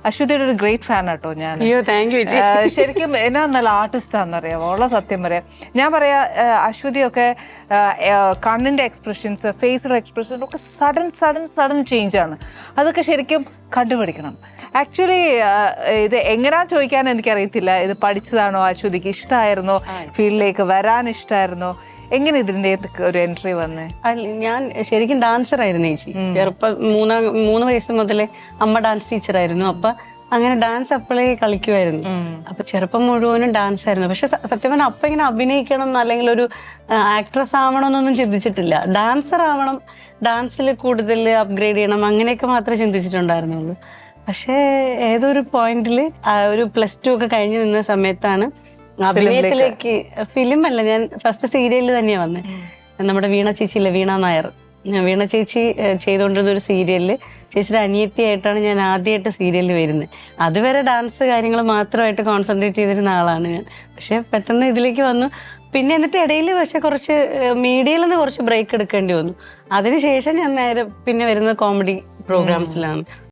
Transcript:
അശ്വതിയുടെ ഒരു great fan ആട്ടോ ഞാൻ. അയ്യോ താങ്ക് യു ചേച്ചി. ശരിക്കും എന്നാ നല്ല ആർട്ടിസ്റ്റാണെന്നറിയാമോ, ഉള്ള സത്യം പറയാം. ഞാൻ പറയാ അശ്വതിയൊക്കെ കണ്ണിൻ്റെ എക്സ്പ്രഷൻസ്, ഫേസിലെ എക്സ്പ്രഷൻ ഒക്കെ സഡൻ ചേഞ്ച് ആണ്. അതൊക്കെ ശരിക്കും കണ്ടുപിടിക്കണം. ആക്ച്വലി ഇത് എങ്ങനെയാ ചോദിക്കാൻ എനിക്കറിയത്തില്ല. ഇത് പഠിച്ചതാണോ, അശ്വതിക്ക് ഇഷ്ടമായിരുന്നോ, ഫീൽഡിലേക്ക് വരാൻ ഇഷ്ടമായിരുന്നോ, എങ്ങനെ ഇതിൻ്റെ ഒരു എൻട്രി വന്നേ? ഞാൻ ശരിക്കും ഡാൻസർ ആയിരുന്നു ചേച്ചി. ചെറുപ്പം 3 വയസ്സ് മുതലേ അമ്മ ഡാൻസ് ടീച്ചറായിരുന്നു. അപ്പൊ അങ്ങനെ ഡാൻസ് അപ്പോഴേ കളിക്കുമായിരുന്നു. അപ്പൊ ചെറുപ്പം മുഴുവനും ഡാൻസ് ആയിരുന്നു. പക്ഷെ സത്യം പറഞ്ഞാൽ അപ്പൊ ഇങ്ങനെ അഭിനയിക്കണം അല്ലെങ്കിൽ ഒരു ആക്ട്രസ് ആവണം എന്നൊന്നും ചിന്തിച്ചിട്ടില്ല. ഡാൻസർ ആവണം, ഡാൻസിൽ കൂടുതൽ അപ്ഗ്രേഡ് ചെയ്യണം, അങ്ങനെയൊക്കെ മാത്രമേ ചിന്തിച്ചിട്ടുണ്ടായിരുന്നുള്ളൂ. പക്ഷേ ഏതൊരു പോയിന്റിൽ ഒരു +2 ഒക്കെ കഴിഞ്ഞ് നിന്ന സമയത്താണ് അഭിനയത്തിലേക്ക്. ഫിലിം അല്ല, ഞാൻ ഫസ്റ്റ് സീരിയലിൽ തന്നെയാണ് വന്നത്. നമ്മുടെ വീണ ചേച്ചിയില്ലേ, വീണ നായർ, വീണ ചേച്ചി ചെയ്തുകൊണ്ടിരുന്ന ഒരു സീരിയലില് ചേച്ചിയുടെ അനിയത്തിയായിട്ടാണ് ഞാൻ ആദ്യമായിട്ട് സീരിയലിൽ വരുന്നത്. അതുവരെ ഡാൻസ് കാര്യങ്ങൾ മാത്രമായിട്ട് കോൺസെൻട്രേറ്റ് ചെയ്തിരുന്ന ആളാണ് ഞാൻ. പക്ഷെ പെട്ടെന്ന് ഇതിലേക്ക് വന്നു. പിന്നെ എന്നിട്ട് ഇടയിൽ പക്ഷെ കുറച്ച് മീഡിയയിൽ നിന്ന് കുറച്ച് ബ്രേക്ക് എടുക്കേണ്ടി വന്നു. അതിനുശേഷം ഞാൻ നേരെ പിന്നെ വരുന്നത് കോമഡി പ്രോഗ്രാംസിലാണ്.